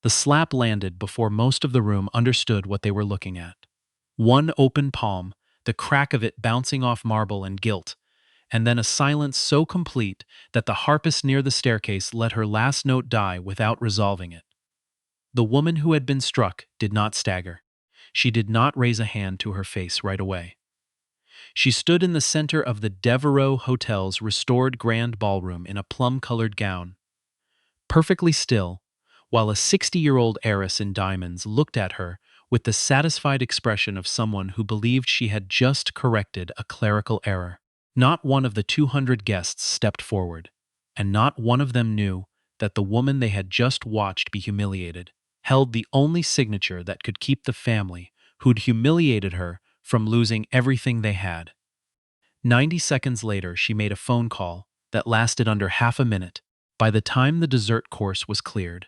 The slap landed before most of the room understood what they were looking at. One open palm, the crack of it bouncing off marble and gilt, and then a silence so complete that the harpist near the staircase let her last note die without resolving it. The woman who had been struck did not stagger. She did not raise a hand to her face right away. She stood in the center of the Devereux Hotel's restored grand ballroom in a plum-colored gown, perfectly still, while a 60-year-old heiress in diamonds looked at her with the satisfied expression of someone who believed she had just corrected a clerical error. Not one of the 200 guests stepped forward, and not one of them knew that the woman they had just watched be humiliated held the only signature that could keep the family who'd humiliated her from losing everything they had. 90 seconds later, she made a phone call that lasted under half a minute. By the time the dessert course was cleared,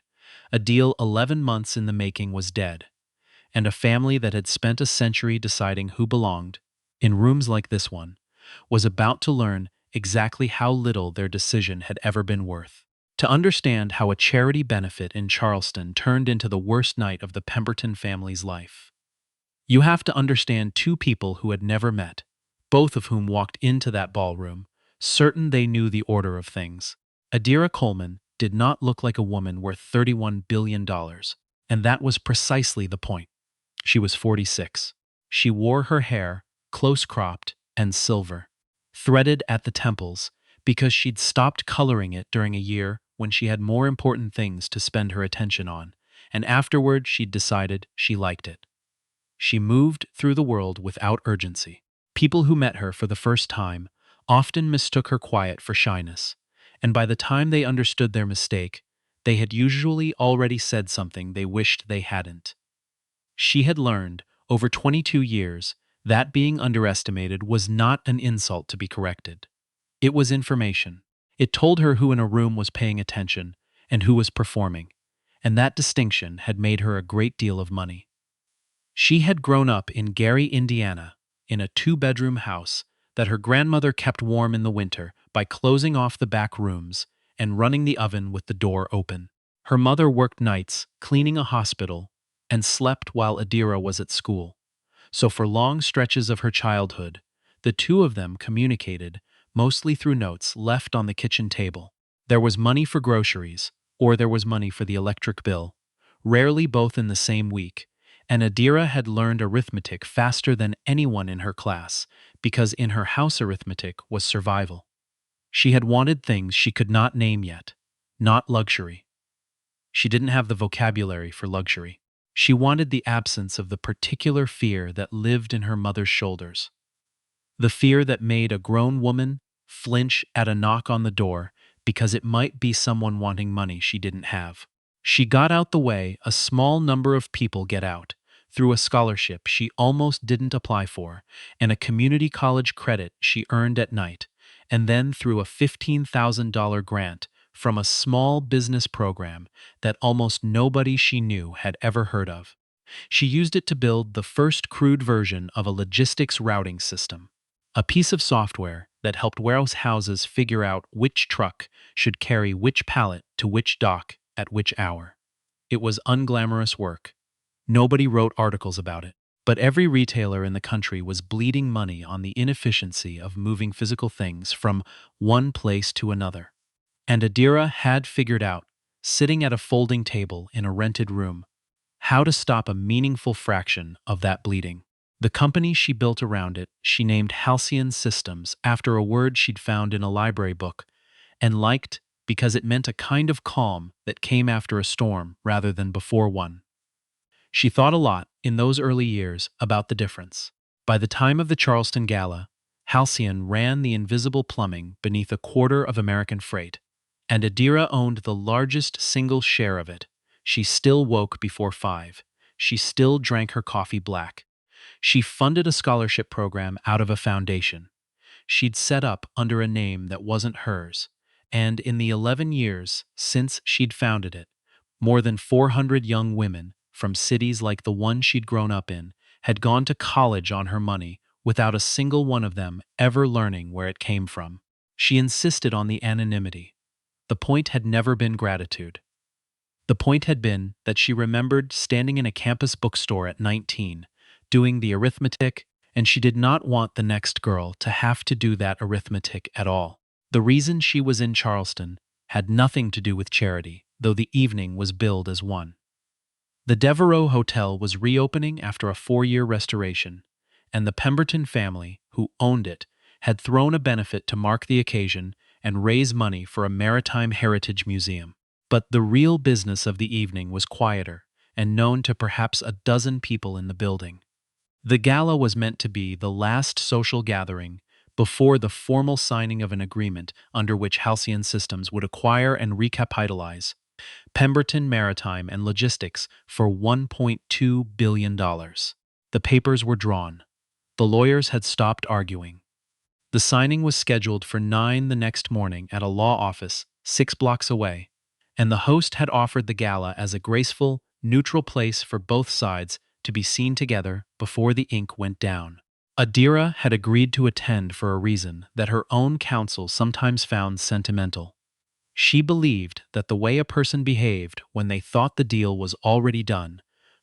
a deal 11 months in the making was dead, and a family that had spent a century deciding who belonged, in rooms like this one, was about to learn exactly how little their decision had ever been worth. To understand how a charity benefit in Charleston turned into the worst night of the Pemberton family's life, you have to understand two people who had never met, both of whom walked into that ballroom, certain they knew the order of things. Adira Coleman did not look like a woman worth $31 billion, and that was precisely the point. She was 46. She wore her hair, close-cropped and silver, threaded at the temples, because she'd stopped coloring it during a year when she had more important things to spend her attention on, and afterward she'd decided she liked it. She moved through the world without urgency. People who met her for the first time often mistook her quiet for shyness, and by the time they understood their mistake, they had usually already said something they wished they hadn't. She had learned, over 22 years, that being underestimated was not an insult to be corrected. It was information. It told her who in a room was paying attention and who was performing, and that distinction had made her a great deal of money. She had grown up in Gary, Indiana, in a 2-bedroom house that her grandmother kept warm in the winter by closing off the back rooms and running the oven with the door open. Her mother worked nights, cleaning a hospital, and slept while Adira was at school. So for long stretches of her childhood, the two of them communicated, mostly through notes left on the kitchen table. There was money for groceries, or there was money for the electric bill, rarely both in the same week, and Adira had learned arithmetic faster than anyone in her class, because in her house arithmetic was survival. She had wanted things she could not name yet, not luxury. She didn't have the vocabulary for luxury. She wanted the absence of the particular fear that lived in her mother's shoulders. The fear that made a grown woman flinch at a knock on the door because it might be someone wanting money she didn't have. She got out the way a small number of people get out, through a scholarship she almost didn't apply for, and a community college credit she earned at night, and then through a $15,000 grant from a small business program that almost nobody she knew had ever heard of. She used it to build the first crude version of a logistics routing system, a piece of software that helped warehouse houses figure out which truck should carry which pallet to which dock at which hour. It was unglamorous work. Nobody wrote articles about it, but every retailer in the country was bleeding money on the inefficiency of moving physical things from one place to another. And Adira had figured out, sitting at a folding table in a rented room, how to stop a meaningful fraction of that bleeding. The company she built around it, she named Halcyon Systems after a word she'd found in a library book, and liked because it meant a kind of calm that came after a storm rather than before one. She thought a lot, in those early years, about the difference. By the time of the Charleston Gala, Halcyon ran the invisible plumbing beneath a quarter of American freight, and Adira owned the largest single share of it. She still woke before 5. She still drank her coffee black. She funded a scholarship program out of a foundation she'd set up under a name that wasn't hers, and in the 11 years since she'd founded it, more than 400 young women from cities like the one she'd grown up in had gone to college on her money without a single one of them ever learning where it came from. She insisted on the anonymity. The point had never been gratitude. The point had been that she remembered standing in a campus bookstore at 19, doing the arithmetic, and she did not want the next girl to have to do that arithmetic at all. The reason she was in Charleston had nothing to do with charity, though the evening was billed as one. The Devereaux Hotel was reopening after a 4-year restoration, and the Pemberton family, who owned it, had thrown a benefit to mark the occasion and raise money for a maritime heritage museum. But the real business of the evening was quieter and known to perhaps a dozen people in the building. The gala was meant to be the last social gathering before the formal signing of an agreement under which Halcyon Systems would acquire and recapitalize Pemberton Maritime and Logistics for $1.2 billion. The papers were drawn. The lawyers had stopped arguing. The signing was scheduled for 9 the next morning at a law office 6 blocks away, and the host had offered the gala as a graceful, neutral place for both sides to be seen together before the ink went down. Adira had agreed to attend for a reason that her own counsel sometimes found sentimental. She believed that the way a person behaved when they thought the deal was already done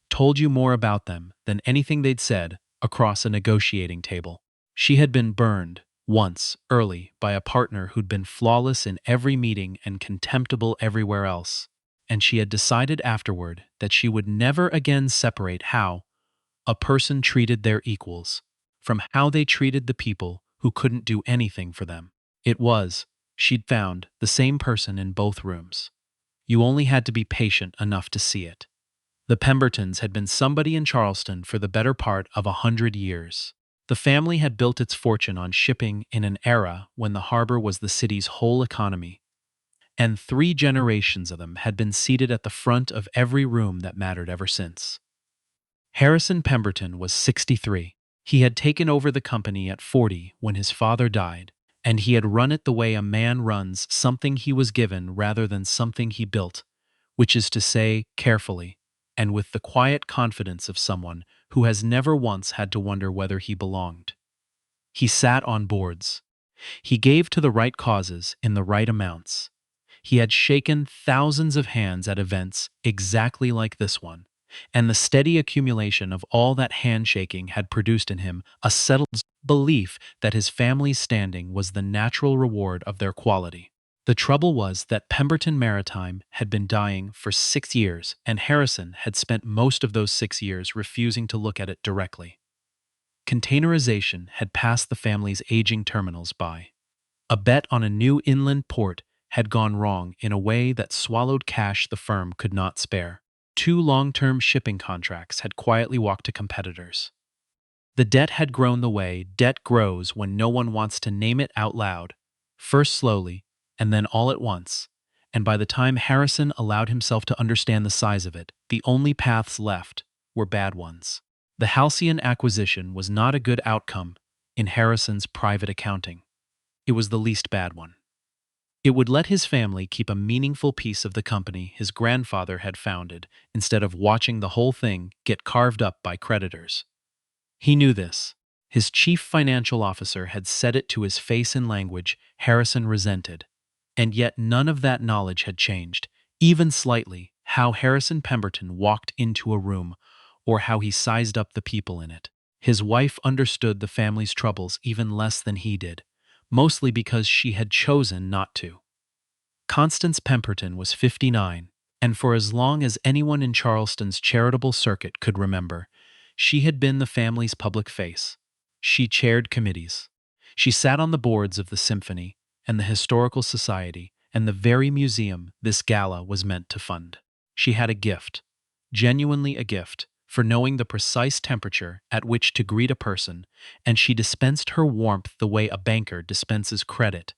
told you more about them than anything they'd said across a negotiating table. She had been burned once, early, by a partner who'd been flawless in every meeting and contemptible everywhere else, and she had decided afterward that she would never again separate how a person treated their equals from how they treated the people who couldn't do anything for them. It was, she'd found, the same person in both rooms. You only had to be patient enough to see it. The Pembertons had been somebody in Charleston for the better part of 100 years. The family had built its fortune on shipping in an era when the harbor was the city's whole economy, and 3 generations of them had been seated at the front of every room that mattered ever since. Harrison Pemberton was 63. He had taken over the company at 40 when his father died, and he had run it the way a man runs something he was given rather than something he built, which is to say, carefully, and with the quiet confidence of someone who has never once had to wonder whether he belonged. He sat on boards. He gave to the right causes in the right amounts. He had shaken thousands of hands at events exactly like this one, and the steady accumulation of all that handshaking had produced in him a settled belief that his family's standing was the natural reward of their quality. The trouble was that Pemberton Maritime had been dying for 6 years, and Harrison had spent most of those 6 years refusing to look at it directly. Containerization had passed the family's aging terminals by. A bet on a new inland port had gone wrong in a way that swallowed cash the firm could not spare. 2 long-term shipping contracts had quietly walked to competitors. The debt had grown the way debt grows when no one wants to name it out loud, first slowly, and then all at once, and by the time Harrison allowed himself to understand the size of it, the only paths left were bad ones. The Halcyon acquisition was not a good outcome in Harrison's private accounting. It was the least bad one. It would let his family keep a meaningful piece of the company his grandfather had founded instead of watching the whole thing get carved up by creditors. He knew this. His chief financial officer had said it to his face in language Harrison resented. And yet none of that knowledge had changed, even slightly, how Harrison Pemberton walked into a room or how he sized up the people in it. His wife understood the family's troubles even less than he did, mostly because she had chosen not to. Constance Pemberton was 59, and for as long as anyone in Charleston's charitable circuit could remember, she had been the family's public face. She chaired committees. She sat on the boards of the Symphony and the Historical Society and the very museum this gala was meant to fund. She had a gift, genuinely a gift, for knowing the precise temperature at which to greet a person, and she dispensed her warmth the way a banker dispenses credit,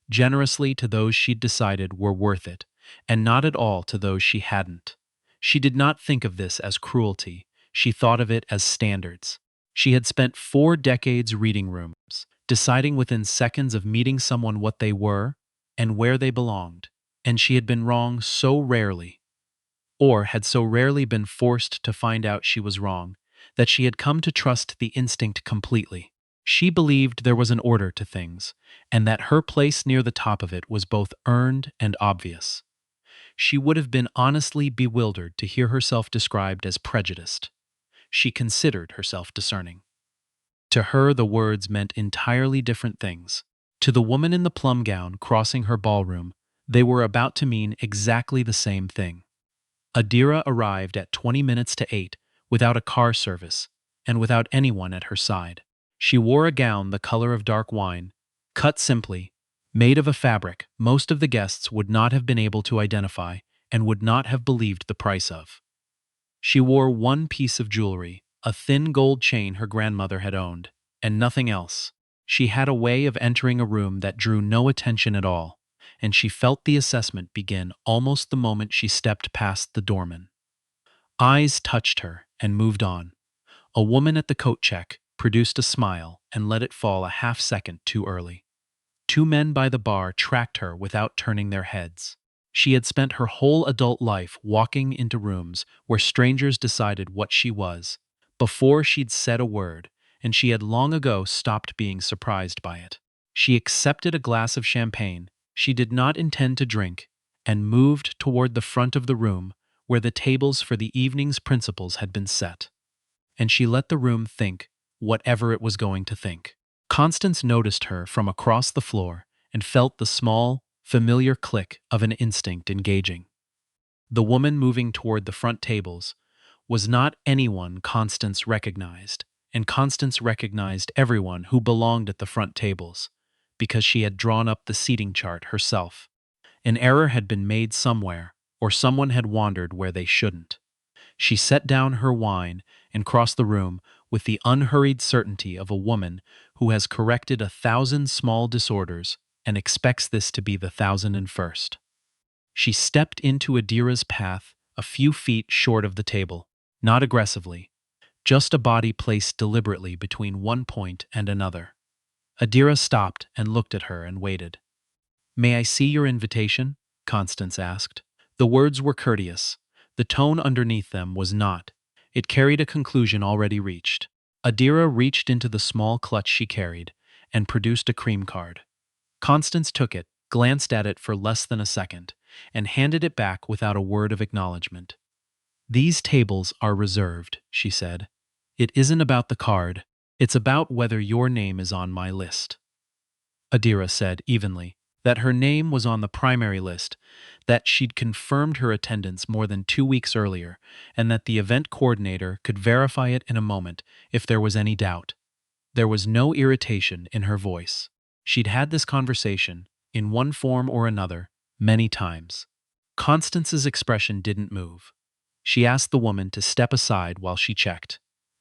generously to those she'd decided were worth it, and not at all to those she hadn't. She did not think of this as cruelty. She thought of it as standards. She had spent 4 decades reading rooms, deciding within seconds of meeting someone what they were and where they belonged, and she had been wrong so rarely, or had so rarely been forced to find out she was wrong, that she had come to trust the instinct completely. She believed there was an order to things, and that her place near the top of it was both earned and obvious. She would have been honestly bewildered to hear herself described as prejudiced. She considered herself discerning. To her, the words meant entirely different things. To the woman in the plum gown crossing her ballroom, they were about to mean exactly the same thing. Adira arrived at 20 minutes to 8 without a car service and without anyone at her side. She wore a gown the color of dark wine, cut simply, made of a fabric most of the guests would not have been able to identify and would not have believed the price of. She wore one piece of jewelry, a thin gold chain her grandmother had owned, and nothing else. She had a way of entering a room that drew no attention at all, and she felt the assessment begin almost the moment she stepped past the doorman. Eyes touched her and moved on. A woman at the coat check produced a smile and let it fall a half second too early. Two men by the bar tracked her without turning their heads. She had spent her whole adult life walking into rooms where strangers decided what she was, before she'd said a word, and she had long ago stopped being surprised by it. She accepted a glass of champagne she did not intend to drink and moved toward the front of the room where the tables for the evening's principals had been set. And she let the room think whatever it was going to think. Constance noticed her from across the floor and felt the small, familiar click of an instinct engaging. The woman moving toward the front tables was not anyone Constance recognized, and Constance recognized everyone who belonged at the front tables, because she had drawn up the seating chart herself. An error had been made somewhere, or someone had wandered where they shouldn't. She set down her wine and crossed the room with the unhurried certainty of a woman who has corrected 1,000 small disorders and expects this to be the 1,001st. She stepped into Adira's path a few feet short of the table, not aggressively, just a body placed deliberately between one point and another. Adira stopped and looked at her and waited. "May I see your invitation?" Constance asked. The words were courteous. The tone underneath them was not. It carried a conclusion already reached. Adira reached into the small clutch she carried and produced a cream card. Constance took it, glanced at it for less than a second, and handed it back without a word of acknowledgement. "These tables are reserved," she said. "It isn't about the card. It's about whether your name is on my list." Adira said evenly that her name was on the primary list, that she'd confirmed her attendance more than 2 weeks earlier, and that the event coordinator could verify it in a moment if there was any doubt. There was no irritation in her voice. She'd had this conversation, in one form or another, many times. Constance's expression didn't move. She asked the woman to step aside while she checked.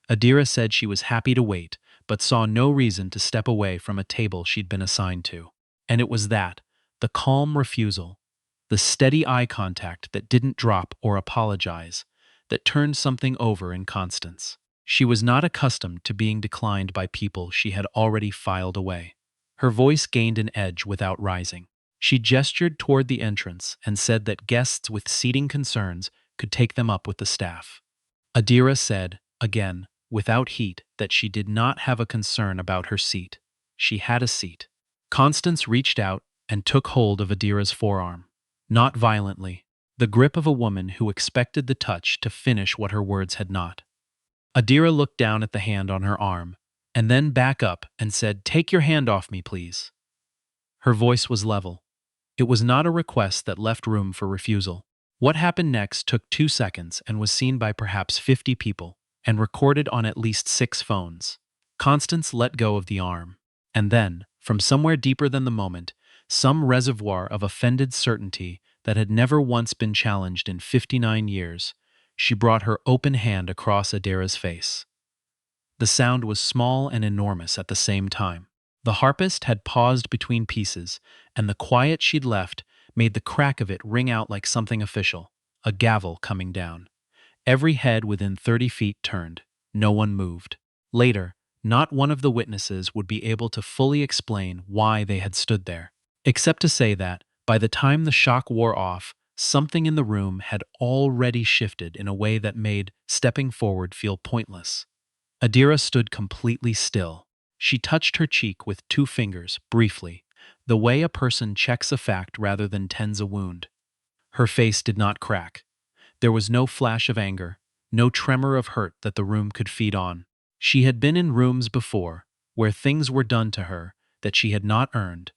Adira said she was happy to wait, but saw no reason to step away from a table she'd been assigned to. And it was that, the calm refusal, the steady eye contact that didn't drop or apologize, that turned something over in Constance. She was not accustomed to being declined by people she had already filed away. Her voice gained an edge without rising. She gestured toward the entrance and said that guests with seating concerns could take them up with the staff. Adira said, again, without heat, that she did not have a concern about her seat. She had a seat. Constance reached out and took hold of Adira's forearm. Not violently, the grip of a woman who expected the touch to finish what her words had not. Adira looked down at the hand on her arm, and then back up and said, "Take your hand off me, please." Her voice was level. It was not a request that left room for refusal. What happened next took 2 seconds and was seen by perhaps 50 people, and recorded on at least 6 phones. Constance let go of the arm, and then, from somewhere deeper than the moment, some reservoir of offended certainty that had never once been challenged in 59 years, she brought her open hand across Adira's face. The sound was small and enormous at the same time. The harpist had paused between pieces, and the quiet she'd left made the crack of it ring out like something official, a gavel coming down. Every head within 30 feet turned. No one moved. Later, not one of the witnesses would be able to fully explain why they had stood there, except to say that, by the time the shock wore off, something in the room had already shifted in a way that made stepping forward feel pointless. Adira stood completely still. She touched her cheek with 2 fingers, briefly, the way a person checks a fact rather than tends a wound. Her face did not crack. There was no flash of anger, no tremor of hurt that the room could feed on. She had been in rooms before, where things were done to her that she had not earned,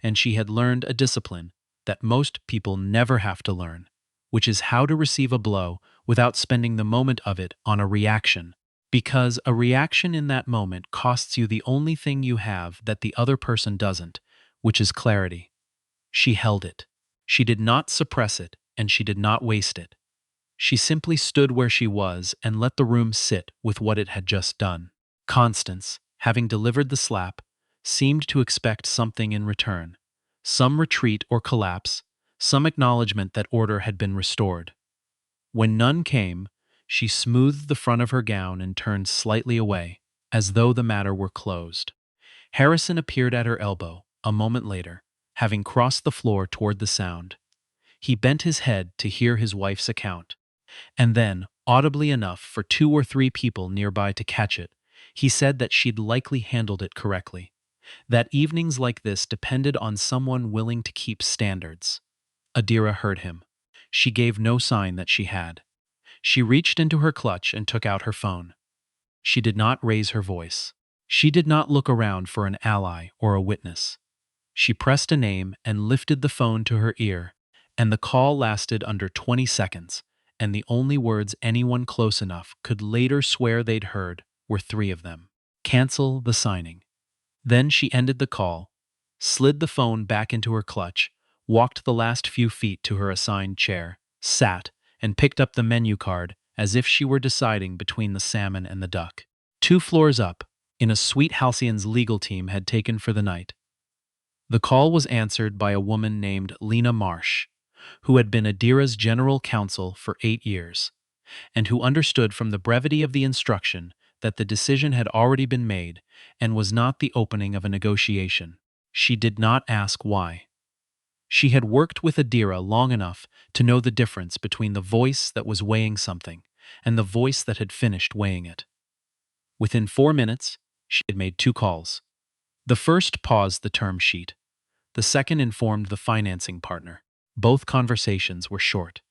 and she had learned a discipline that most people never have to learn, which is how to receive a blow without spending the moment of it on a reaction. Because a reaction in that moment costs you the only thing you have that the other person doesn't, which is clarity. She held it. She did not suppress it, and she did not waste it. She simply stood where she was and let the room sit with what it had just done. Constance, having delivered the slap, seemed to expect something in return. Some retreat or collapse, some acknowledgement that order had been restored. When none came, she smoothed the front of her gown and turned slightly away, as though the matter were closed. Harrison appeared at her elbow, a moment later, having crossed the floor toward the sound. He bent his head to hear his wife's account, and then, audibly enough for 2 or 3 people nearby to catch it, he said that she'd likely handled it correctly, that evenings like this depended on someone willing to keep standards. Adira heard him. She gave no sign that she had. She reached into her clutch and took out her phone. She did not raise her voice. She did not look around for an ally or a witness. She pressed a name and lifted the phone to her ear, and the call lasted under 20 seconds, and the only words anyone close enough could later swear they'd heard were 3 of them. Cancel the signing. Then she ended the call, slid the phone back into her clutch, walked the last few feet to her assigned chair, sat, and picked up the menu card as if she were deciding between the salmon and the duck. 2 floors up, in a suite Halcyon's legal team had taken for the night. The call was answered by a woman named Lena Marsh, who had been Adira's general counsel for 8 years, and who understood from the brevity of the instruction that the decision had already been made and was not the opening of a negotiation. She did not ask why. She had worked with Adira long enough to know the difference between the voice that was weighing something and the voice that had finished weighing it. Within 4 minutes, she had made 2 calls. The first paused the term sheet. The second informed the financing partner. Both conversations were short.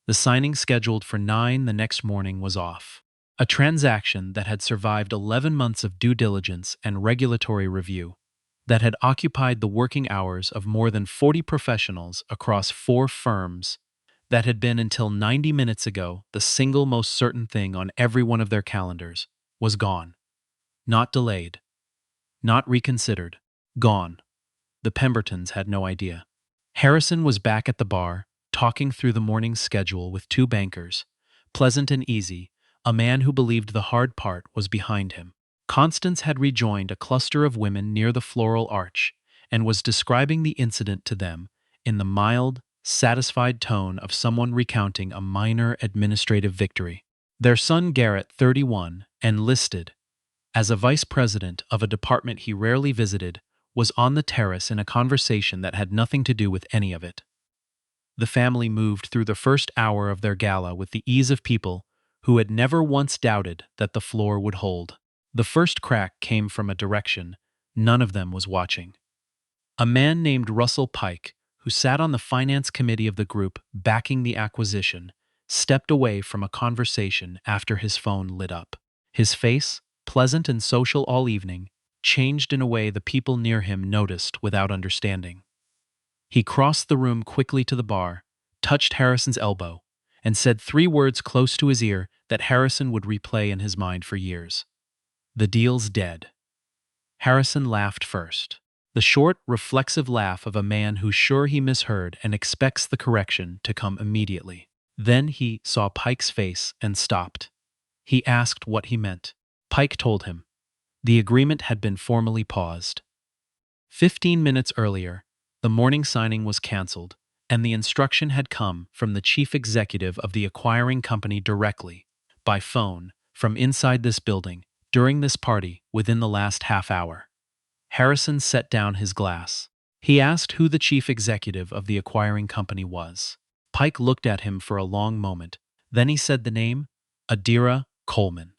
The signing scheduled for 9 the next morning was off. A transaction that had survived 11 months of due diligence and regulatory review, that had occupied the working hours of more than 40 professionals across 4 firms, that had been until 90 minutes ago the single most certain thing on every one of their calendars, was gone. Not delayed. Not reconsidered. Gone. The Pembertons had no idea. Harrison was back at the bar, talking through the morning's schedule with 2 bankers, pleasant and easy, a man who believed the hard part was behind him. Constance had rejoined a cluster of women near the floral arch and was describing the incident to them in the mild, satisfied tone of someone recounting a minor administrative victory. Their son Garrett, 31, enlisted as a vice president of a department he rarely visited, was on the terrace in a conversation that had nothing to do with any of it. The family moved through the first hour of their gala with the ease of people who had never once doubted that the floor would hold. The first crack came from a direction none of them was watching. A man named Russell Pike, who sat on the finance committee of the group backing the acquisition, stepped away from a conversation after his phone lit up. His face, pleasant and social all evening, changed in a way the people near him noticed without understanding. He crossed the room quickly to the bar, touched Harrison's elbow, and said 3 words close to his ear that Harrison would replay in his mind for years. The deal's dead. Harrison laughed first. The short, reflexive laugh of a man who's sure he misheard and expects the correction to come immediately. Then he saw Pike's face and stopped. He asked what he meant. Pike told him. The agreement had been formally paused. 15 minutes earlier, the morning signing was canceled, and the instruction had come from the chief executive of the acquiring company directly, by phone, from inside this building, during this party, within the last half hour. Harrison set down his glass. He asked who the chief executive of the acquiring company was. Pike looked at him for a long moment. Then he said the name, Adira Coleman.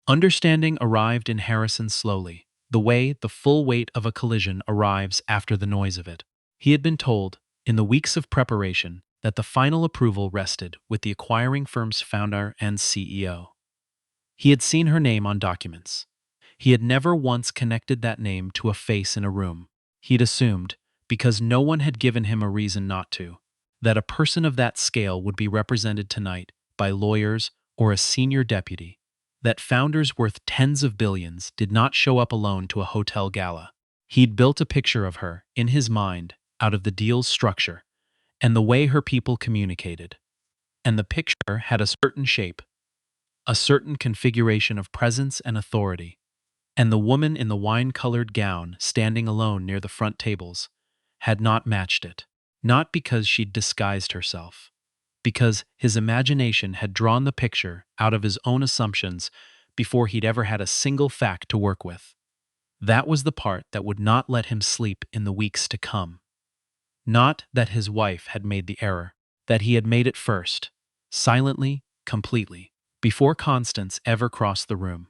Understanding arrived in Harrison slowly, the way the full weight of a collision arrives after the noise of it. He had been told, in the weeks of preparation, that the final approval rested with the acquiring firm's founder and CEO. He had seen her name on documents. He had never once connected that name to a face in a room. He'd assumed, because no one had given him a reason not to, that a person of that scale would be represented tonight by lawyers or a senior deputy, that founders worth tens of billions did not show up alone to a hotel gala. He'd built a picture of her, in his mind, out of the deal's structure and the way her people communicated. And the picture had a certain shape, a certain configuration of presence and authority. And the woman in the wine-colored gown, standing alone near the front tables, had not matched it. Not because she'd disguised herself, because his imagination had drawn the picture out of his own assumptions before he'd ever had a single fact to work with. That was the part that would not let him sleep in the weeks to come. Not that his wife had made the error, that he had made it first, silently, completely, before Constance ever crossed the room.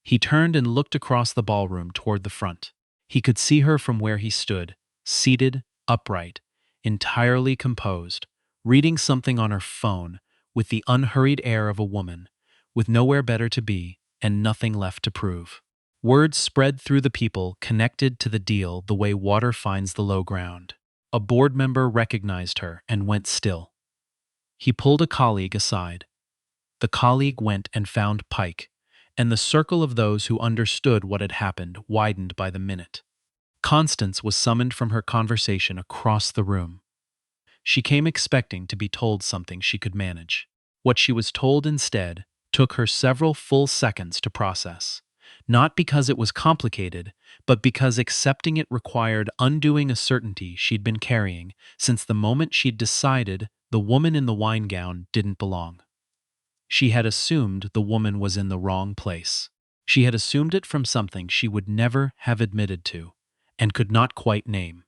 He turned and looked across the ballroom toward the front. He could see her from where he stood, seated, upright, entirely composed, reading something on her phone with the unhurried air of a woman, with nowhere better to be and nothing left to prove. Words spread through the people connected to the deal the way water finds the low ground. A board member recognized her and went still. He pulled a colleague aside. The colleague went and found Pike, and the circle of those who understood what had happened widened by the minute. Constance was summoned from her conversation across the room. She came expecting to be told something she could manage. What she was told instead took her several full seconds to process, not because it was complicated, but because accepting it required undoing a certainty she'd been carrying since the moment she'd decided the woman in the wine gown didn't belong. She had assumed the woman was in the wrong place. She had assumed it from something she would never have admitted to, and could not quite name.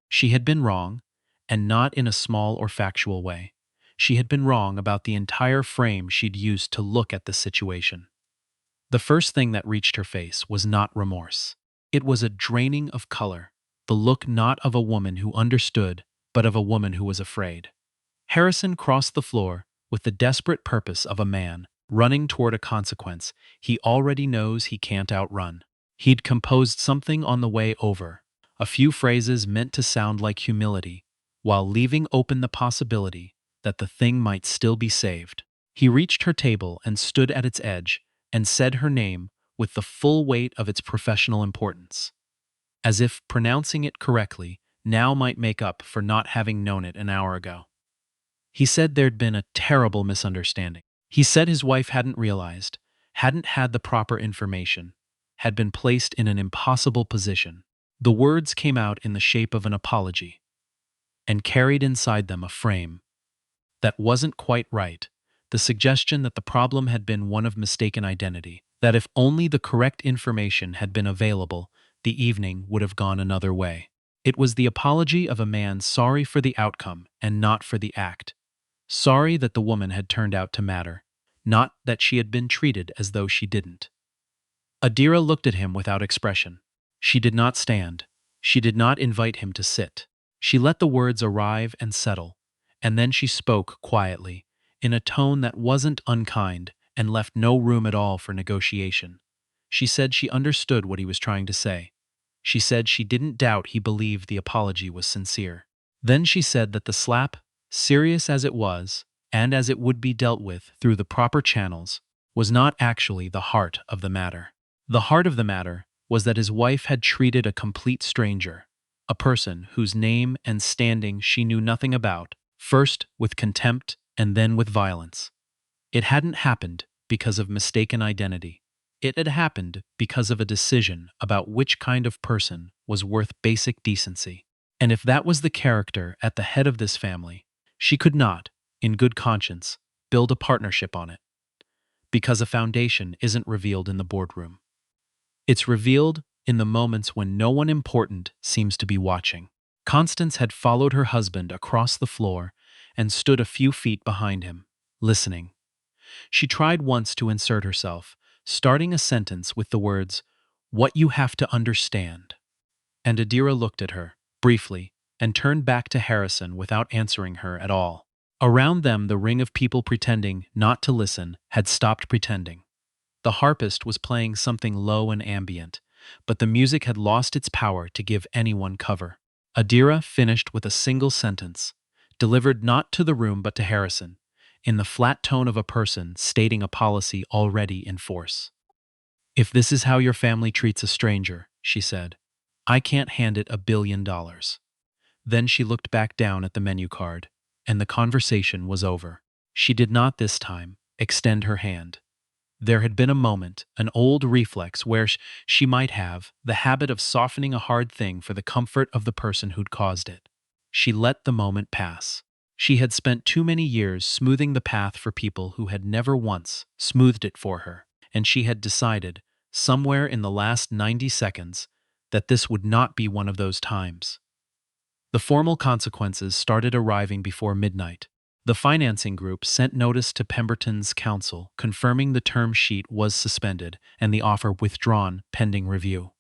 She had been wrong, and not in a small or factual way. She had been wrong about the entire frame she'd used to look at the situation. The first thing that reached her face was not remorse. It was a draining of color, the look not of a woman who understood, but of a woman who was afraid. Harrison crossed the floor with the desperate purpose of a man running toward a consequence he already knows he can't outrun. He'd composed something on the way over, a few phrases meant to sound like humility, while leaving open the possibility that the thing might still be saved. He reached her table and stood at its edge and said her name with the full weight of its professional importance, as if pronouncing it correctly now might make up for not having known it an hour ago. He said there'd been a terrible misunderstanding. He said his wife hadn't realized, hadn't had the proper information, had been placed in an impossible position. The words came out in the shape of an apology, and carried inside them a frame that wasn't quite right, the suggestion that the problem had been one of mistaken identity, that if only the correct information had been available, the evening would have gone another way. It was the apology of a man sorry for the outcome and not for the act. Sorry that the woman had turned out to matter, not that she had been treated as though she didn't. Adira looked at him without expression. She did not stand. She did not invite him to sit. She let the words arrive and settle, and then she spoke quietly, in a tone that wasn't unkind and left no room at all for negotiation. She said she understood what he was trying to say. She said she didn't doubt he believed the apology was sincere. Then she said that the slap, serious as it was, and as it would be dealt with through the proper channels, was not actually the heart of the matter. The heart of the matter was that his wife had treated a complete stranger, a person whose name and standing she knew nothing about, first with contempt and then with violence. It hadn't happened because of mistaken identity. It had happened because of a decision about which kind of person was worth basic decency. And if that was the character at the head of this family, she could not, in good conscience, build a partnership on it. Because a foundation isn't revealed in the boardroom. It's revealed in the moments when no one important seems to be watching. Constance had followed her husband across the floor and stood a few feet behind him, listening. She tried once to insert herself, starting a sentence with the words, "What you have to understand." And Adira looked at her, briefly, and turned back to Harrison without answering her at all. Around them, the ring of people pretending not to listen had stopped pretending. The harpist was playing something low and ambient, but the music had lost its power to give anyone cover. Adira finished with a single sentence, delivered not to the room but to Harrison, in the flat tone of a person stating a policy already in force. "If this is how your family treats a stranger," she said, "I can't hand it $1 billion." Then she looked back down at the menu card, and the conversation was over. She did not this time extend her hand. There had been a moment, an old reflex, where she might have the habit of softening a hard thing for the comfort of the person who'd caused it. She let the moment pass. She had spent too many years smoothing the path for people who had never once smoothed it for her, and she had decided, somewhere in the last 90 seconds, that this would not be one of those times. The formal consequences started arriving before midnight. The financing group sent notice to Pemberton's counsel confirming the term sheet was suspended and the offer withdrawn pending review.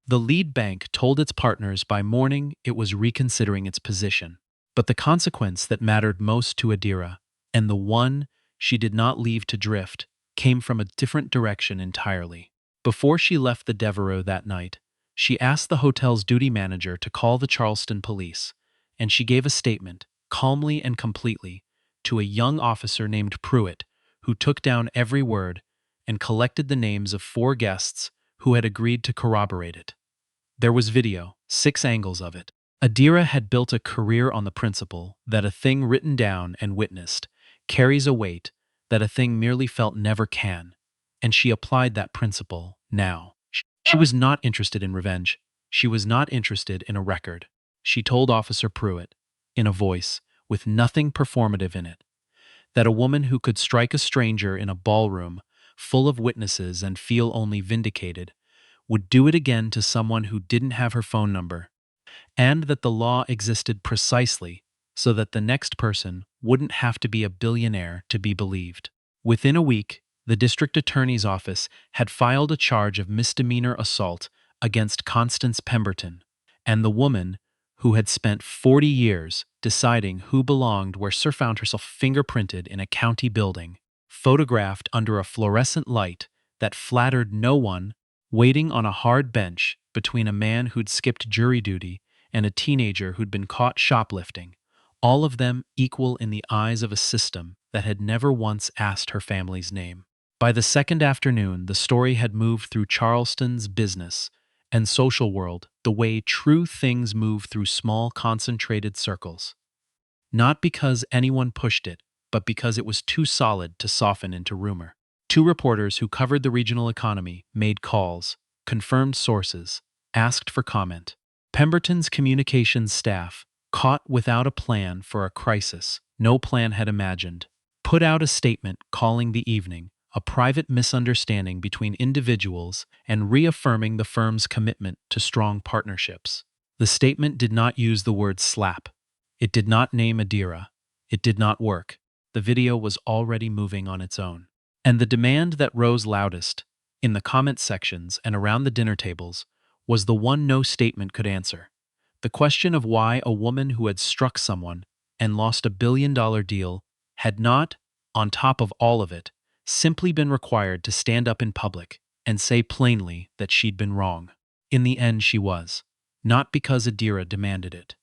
The lead bank told its partners by morning it was reconsidering its position. But the consequence that mattered most to Adira, and the one she did not leave to drift, came from a different direction entirely. Before she left the Devereux that night, she asked the hotel's duty manager to call the Charleston police, and she gave a statement, calmly and completely, to a young officer named Pruitt, who took down every word and collected the names of 4 guests who had agreed to corroborate it. There was video, 6 angles of it. Adira had built a career on the principle that a thing written down and witnessed carries a weight that a thing merely felt never can, and she applied that principle now. She was not interested in revenge. She was not interested in a record. She told Officer Pruitt, in a voice with nothing performative in it, that a woman who could strike a stranger in a ballroom full of witnesses and feel only vindicated would do it again to someone who didn't have her phone number, and that the law existed precisely so that the next person wouldn't have to be a billionaire to be believed. Within a week, the district attorney's office had filed a charge of misdemeanor assault against Constance Pemberton, and the woman who had spent 40 years deciding who belonged where found herself fingerprinted in a county building, photographed under a fluorescent light that flattered no one, waiting on a hard bench between a man who'd skipped jury duty and a teenager who'd been caught shoplifting, all of them equal in the eyes of a system that had never once asked her family's name. By the second afternoon, the story had moved through Charleston's business and social world the way true things move through small, concentrated circles. Not because anyone pushed it, but because it was too solid to soften into rumor. 2 reporters who covered the regional economy made calls, confirmed sources, asked for comment. Pemberton's communications staff, caught without a plan for a crisis no plan had imagined, put out a statement calling the evening a private misunderstanding between individuals and reaffirming the firm's commitment to strong partnerships. The statement did not use the word slap. It did not name Adira. It did not work. The video was already moving on its own. And the demand that rose loudest, in the comment sections and around the dinner tables, was the one no statement could answer. The question of why a woman who had struck someone and lost a $1 billion deal had not, on top of all of it, simply been required to stand up in public and say plainly that she'd been wrong. In the end, she was. Not because Adira demanded it.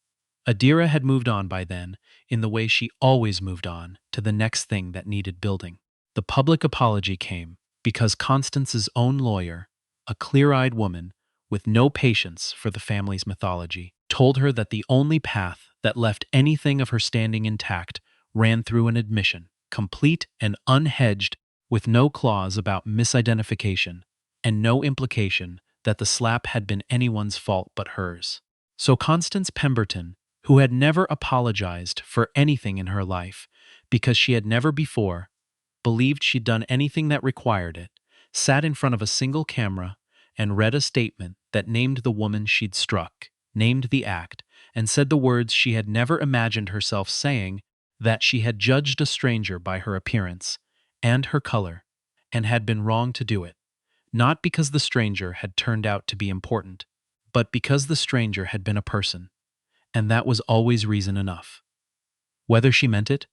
Adira had moved on by then, in the way she always moved on, to the next thing that needed building. The public apology came because Constance's own lawyer, a clear-eyed woman with no patience for the family's mythology, told her that the only path that left anything of her standing intact ran through an admission, complete and unhedged, with no clause about misidentification and no implication that the slap had been anyone's fault but hers. So Constance Pemberton, who had never apologized for anything in her life because she had never before believed she'd done anything that required it, sat in front of a single camera and read a statement that named the woman she'd struck, named the act, and said the words she had never imagined herself saying, that she had judged a stranger by her appearance and her color, and had been wrong to do it, not because the stranger had turned out to be important, but because the stranger had been a person, and that was always reason enough. Whether she meant it,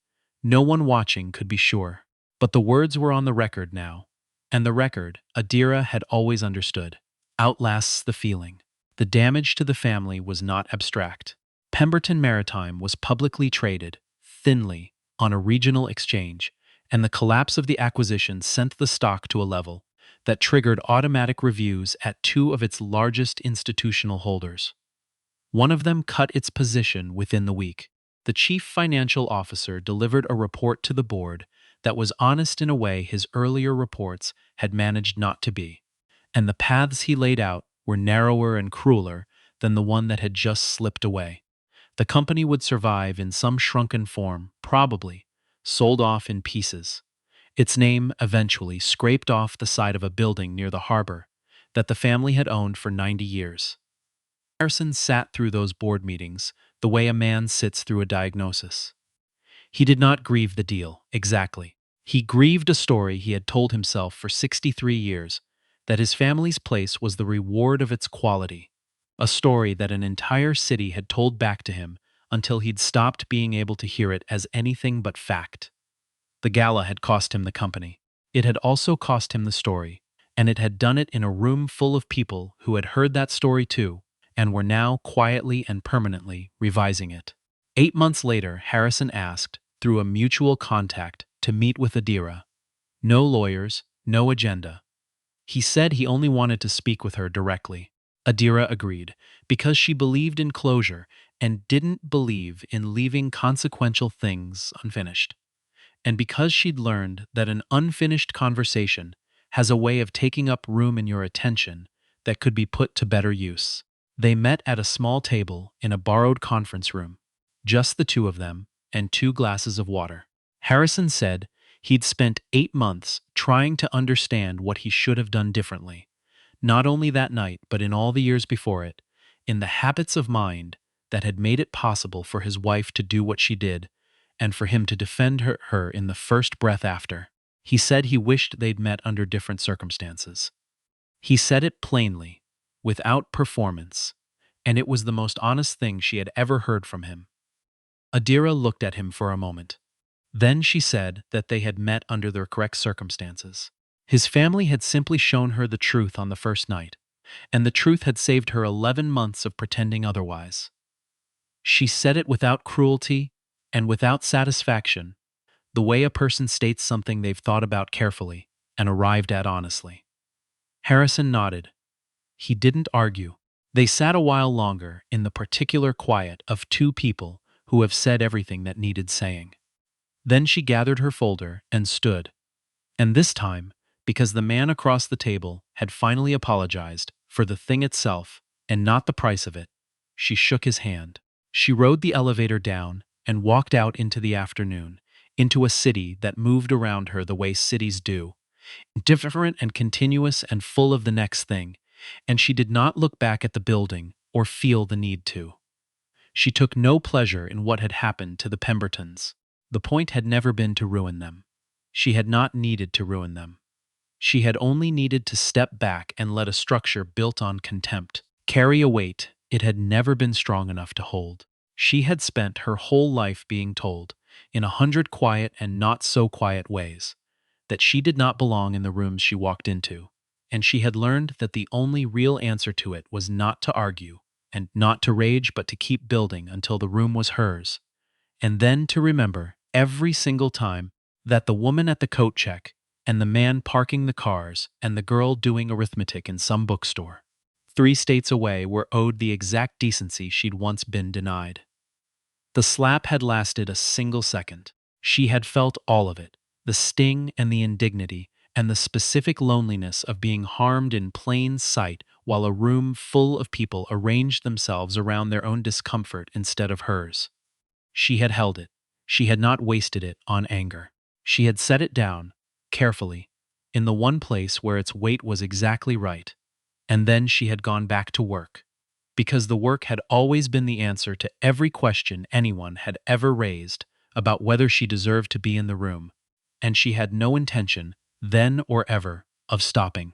no one watching could be sure. But the words were on the record now, and the record, Adira had always understood, outlasts the feeling. The damage to the family was not abstract. Pemberton Maritime was publicly traded, thinly, on a regional exchange, and the collapse of the acquisition sent the stock to a level that triggered automatic reviews at two of its largest institutional holders. One of them cut its position within the week. The chief financial officer delivered a report to the board that was honest in a way his earlier reports had managed not to be, and the paths he laid out were narrower and crueler than the one that had just slipped away. The company would survive in some shrunken form, probably, sold off in pieces. Its name eventually scraped off the side of a building near the harbor that the family had owned for 90 years. Harrison sat through those board meetings the way a man sits through a diagnosis. He did not grieve the deal, exactly. He grieved a story he had told himself for 63 years, that his family's place was the reward of its quality. A story that an entire city had told back to him until he'd stopped being able to hear it as anything but fact. The gala had cost him the company. It had also cost him the story, and it had done it in a room full of people who had heard that story too, and were now quietly and permanently revising it. 8 months later, Harrison asked, through a mutual contact, to meet with Adira. No lawyers, no agenda. He said he only wanted to speak with her directly. Adira agreed, because she believed in closure and didn't believe in leaving consequential things unfinished. And because she'd learned that an unfinished conversation has a way of taking up room in your attention that could be put to better use. They met at a small table in a borrowed conference room, just the two of them and 2 glasses of water. Harrison said he'd spent 8 months trying to understand what he should have done differently, not only that night but in all the years before it, in the habits of mind that had made it possible for his wife to do what she did and for him to defend her in the first breath after. He said he wished they'd met under different circumstances. He said it plainly, without performance, and it was the most honest thing she had ever heard from him. Adira looked at him for a moment. Then she said that they had met under the correct circumstances. His family had simply shown her the truth on the first night, and the truth had saved her 11 months of pretending otherwise. She said it without cruelty and without satisfaction, the way a person states something they've thought about carefully and arrived at honestly. Harrison nodded. He didn't argue. They sat a while longer in the particular quiet of two people who have said everything that needed saying. Then she gathered her folder and stood. And this time, because the man across the table had finally apologized for the thing itself and not the price of it, she shook his hand. She rode the elevator down and walked out into the afternoon, into a city that moved around her the way cities do, different and continuous and full of the next thing, and she did not look back at the building or feel the need to. She took no pleasure in what had happened to the Pembertons. The point had never been to ruin them. She had not needed to ruin them. She had only needed to step back and let a structure built on contempt carry a weight it had never been strong enough to hold. She had spent her whole life being told, in 100 quiet and not so quiet ways, that she did not belong in the rooms she walked into, and she had learned that the only real answer to it was not to argue, and not to rage but to keep building until the room was hers, and then to remember every single time that the woman at the coat check and the man parking the cars and the girl doing arithmetic in some bookstore 3 states away were owed the exact decency she'd once been denied. The slap had lasted a single second. She had felt all of it, the sting and the indignity and the specific loneliness of being harmed in plain sight while a room full of people arranged themselves around their own discomfort instead of hers. She had held it. She had not wasted it on anger. She had set it down, carefully, in the one place where its weight was exactly right, and then she had gone back to work, because the work had always been the answer to every question anyone had ever raised about whether she deserved to be in the room, and she had no intention, then or ever, of stopping.